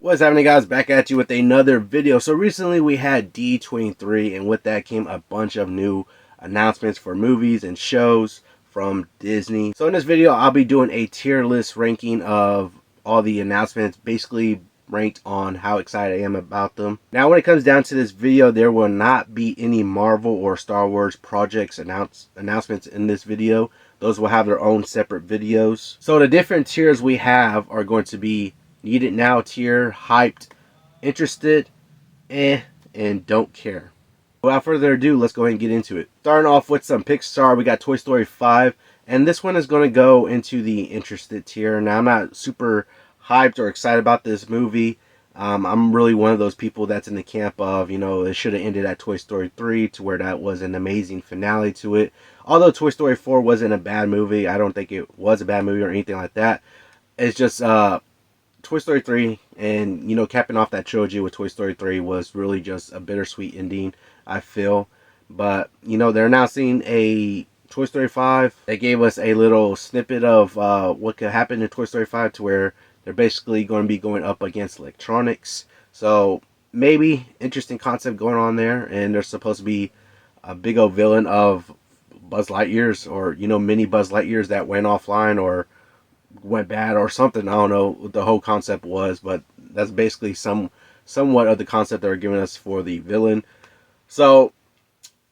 What's happening, guys? Back at you with another video. So recently we had D23, and with that came a bunch of new announcements for movies and shows from Disney. So in this video I'll be doing a tier list ranking of all the announcements, basically ranked on how excited I am about them. Now when it comes down to this video, there will not be any Marvel or Star Wars projects announcements in this video. Those will have their own separate videos. So the different tiers we have are going to be Need It Now tier, hyped, interested, and don't care. Without further ado, let's go ahead and get into it. Starting off with some Pixar, we got Toy Story 5, and this one is going to go into the interested tier. Now, I'm not super hyped or excited about this movie. I'm really one of those people that's in the camp of, it should have ended at Toy Story 3, to where that was an amazing finale to it. Although Toy Story 4 wasn't a bad movie, I don't think it was a bad movie or anything like that. It's just, Toy Story 3 and, capping off that trilogy with Toy Story 3 was really just a bittersweet ending, I feel. But, they're announcing a Toy Story 5. They gave us a little snippet of what could happen in Toy Story 5, to where they're basically going to be going up against electronics. So, maybe interesting concept going on there. And there's supposed to be a big old villain of Buzz Lightyear's, or, mini Buzz Lightyear's that went offline or went bad or something. I don't know what the whole concept was, but that's basically somewhat of the concept they're giving us for the villain. So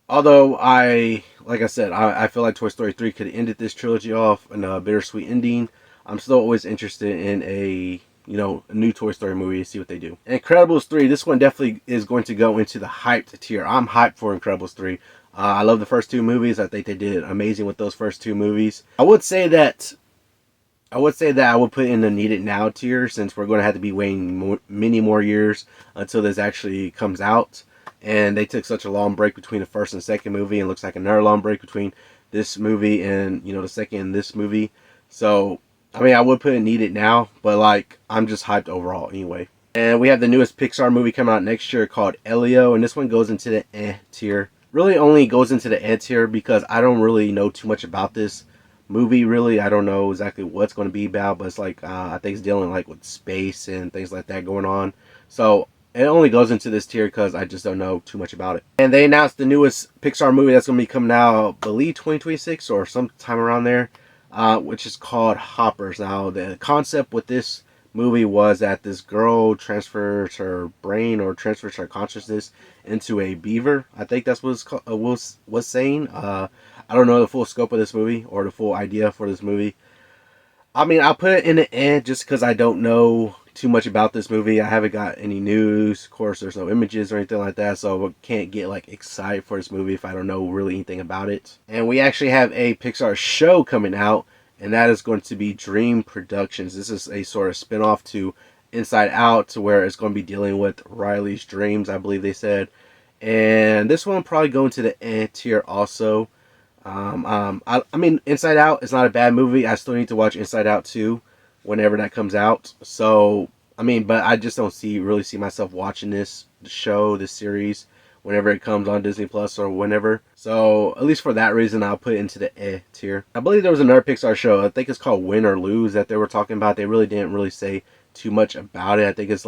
although like I said, I feel like Toy Story 3 could have ended this trilogy off in a bittersweet ending, I'm still always interested in a new Toy Story movie to see what they do. Incredibles 3, this one definitely is going to go into the hyped tier. I'm hyped for Incredibles 3. I love the first two movies. I think they did amazing with those first two movies. I would say that I would put in the Need It Now tier, since we're going to have to be waiting many more years until this actually comes out. And they took such a long break between the first and second movie, and looks like another long break between this movie and, the second and this movie. So, I would put in Need It Now, but I'm just hyped overall anyway. And we have the newest Pixar movie coming out next year called Elio, and this one goes into the tier. Really only goes into the tier because I don't really know too much about this movie. Really, I don't know exactly what's going to be about, but it's I think it's dealing with space and things like that going on. So it only goes into this tier because I just don't know too much about it. And they announced the newest Pixar movie that's going to be coming out, I believe 2026 or sometime around there, which is called Hoppers. Now the concept with this movie was that this girl transfers her brain, or transfers her consciousness, into a beaver. I think that's what it was saying. I don't know the full scope of this movie or the full idea for this movie. I'll put it in the end just because I don't know too much about this movie. I haven't got any news. Of course, there's no images or anything like that, so I can't get excited for this movie if I don't know really anything about it. And we actually have a Pixar show coming out, and that is going to be Dream Productions. This is a sort of spin-off to Inside Out, to where it's going to be dealing with Riley's dreams, I believe they said. And this one will probably go into the tier also. Inside Out is not a bad movie. I still need to watch Inside Out 2 whenever that comes out. So, but I just don't really see myself watching this series, whenever it comes on Disney Plus or whenever. So, at least for that reason, I'll put it into the tier. I believe there was another Pixar show, I think it's called Win or Lose, that they were talking about. They really didn't really say too much about it. I think it's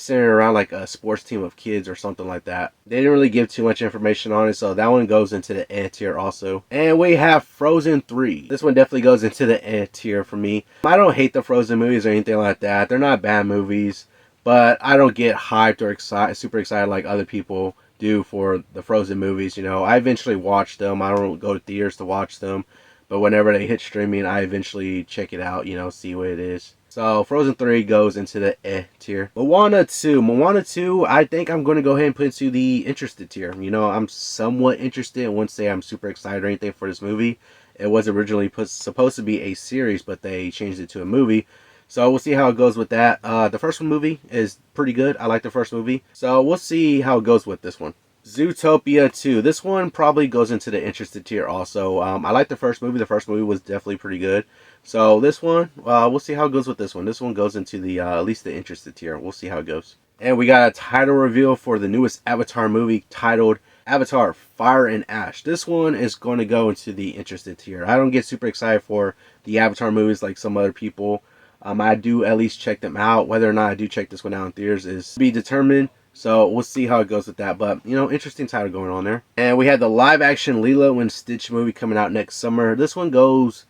centered around a sports team of kids or something like that. They didn't really give too much information on it, so that one goes into the tier also. And we have Frozen 3. This one definitely goes into the tier for me. I don't hate the Frozen movies or anything like that. They're not bad movies, but I don't get hyped or super excited like other people do for the Frozen movies. I eventually watch them. I don't go to theaters to watch them, but whenever they hit streaming, I eventually check it out, see what it is. So Frozen 3 goes into the tier. Moana 2, I think I'm going to go ahead and put into the interested tier. I'm somewhat interested. I wouldn't say I'm super excited or anything for this movie. It was originally supposed to be a series, but they changed it to a movie. So we'll see how it goes with that. The first movie is pretty good. I like the first movie. So we'll see how it goes with this one. Zootopia 2. This one probably goes into the interested tier also. I like the first movie. The first movie was definitely pretty good. So this one, we'll see how it goes with this one. This one goes into the at least the interested tier. We'll see how it goes. And we got a title reveal for the newest Avatar movie, titled Avatar: Fire and Ash. This one is going to go into the interested tier. I don't get super excited for the Avatar movies like some other people. I do at least check them out. Whether or not I do check this one out in theaters is to be determined. So we'll see how it goes with that. But, you know, interesting title going on there. And we had the live action Lilo and Stitch movie coming out next summer. This one goes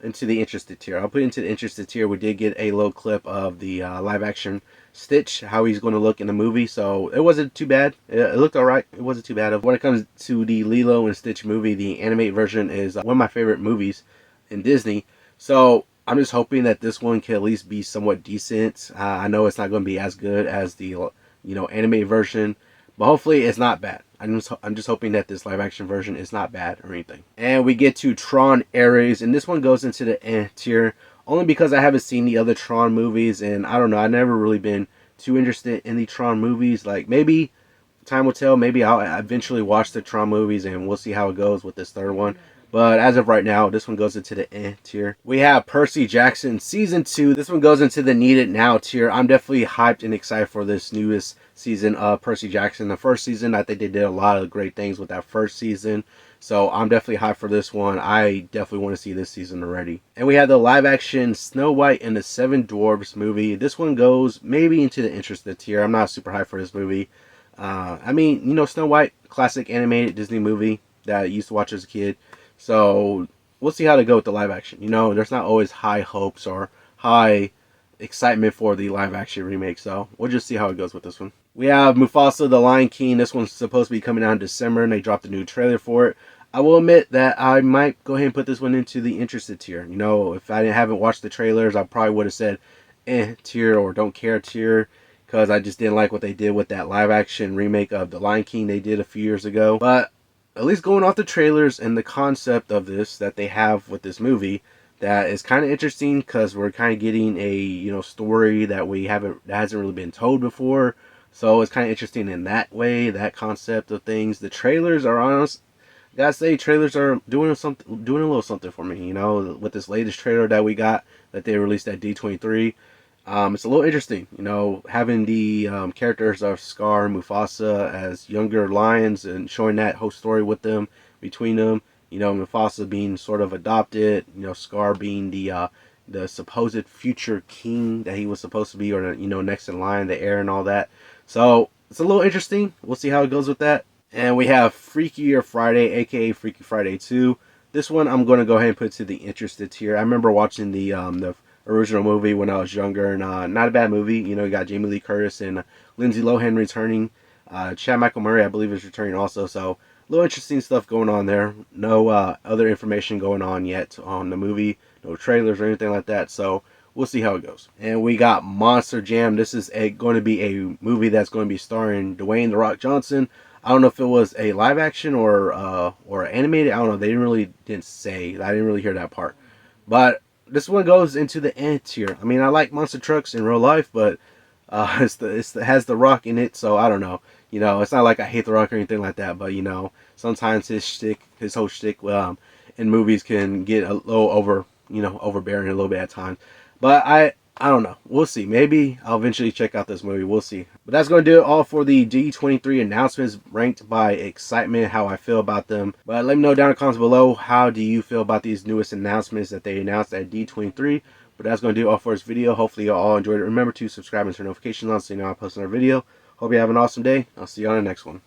into the interested tier. I'll put into the interested tier. We did get a little clip of the live action Stitch, how he's going to look in the movie. So it wasn't too bad. It looked alright. It wasn't too bad. When it comes to the Lilo and Stitch movie, the animated version is one of my favorite movies in Disney. So I'm just hoping that this one can at least be somewhat decent. I know it's not going to be as good as the animated version, but hopefully it's not bad. I'm just hoping that this live action version is not bad or anything. And we get to Tron Ares, and this one goes into the tier only because I haven't seen the other Tron movies, and I don't know, I've never really been too interested in the Tron movies. Like, maybe time will tell. Maybe I'll eventually watch the Tron movies, and we'll see how it goes with this third one. But as of right now, this one goes into the tier. We have Percy Jackson Season 2. This one goes into the needed now tier. I'm definitely hyped and excited for this newest season of Percy Jackson. The first season, I think they did a lot of great things with that first season. So I'm definitely hyped for this one. I definitely want to see this season already. And we have the live action Snow White and the Seven Dwarfs movie. This one goes maybe into the interested tier. I'm not super hyped for this movie. I mean, you know, Snow White, classic animated Disney movie that I used to watch as a kid. So we'll see how they go with the live action. You know, there's not always high hopes or high excitement for the live action remake. So we'll just see how it goes with this one. We have Mufasa the Lion King. This one's supposed to be coming out in December, and they dropped a new trailer for it. I will admit that I might go ahead and put this one into the interested tier. You know, if I haven't watched the trailers, I probably would have said tier or don't care tier, because I just didn't like what they did with that live action remake of The Lion King they did a few years ago. But at least going off the trailers and the concept of this that they have with this movie, that is kind of interesting, because we're kind of getting a story that hasn't really been told before. So it's kind of interesting in that way, that concept of things. The trailers are honest. Gotta say, trailers are doing a little something for me. You know, with this latest trailer that we got that they released at D23. It's a little interesting, you know, having the characters of Scar and Mufasa as younger lions and showing that whole story with them, between them. You know, Mufasa being sort of adopted, you know, Scar being the supposed future king that he was supposed to be, or next in line, the heir and all that. So it's a little interesting. We'll see how it goes with that. And we have Freakier Friday, aka Freaky Friday 2. This one I'm going to go ahead and put to the interested tier. I remember watching the original movie when I was younger, and not a bad movie. You know, you got Jamie Lee Curtis and Lindsay Lohan returning. Chad Michael Murray, I believe, is returning also. So a little interesting stuff going on there. No other information going on yet on the movie. No trailers or anything like that. So we'll see how it goes. And we got Monster Jam. This is going to be a movie that's going to be starring Dwayne "The Rock" Johnson. I don't know if it was a live action or animated. I don't know. They didn't say. I didn't really hear that part. But this one goes into the end tier. I mean, I like monster trucks in real life, but it has The Rock in it, so I don't know. You know, it's not like I hate The Rock or anything like that, but sometimes his whole shtick in movies can get a little overbearing a little bit at times. But I don't know. We'll see. Maybe I'll eventually check out this movie. We'll see. But that's going to do it all for the D23 announcements, ranked by excitement, how I feel about them. But let me know down in the comments below, how do you feel about these newest announcements that they announced at D23. But that's going to do it all for this video. Hopefully you all enjoyed it. Remember to subscribe and turn notifications on so you know I post another video. Hope you have an awesome day. I'll see you on the next one.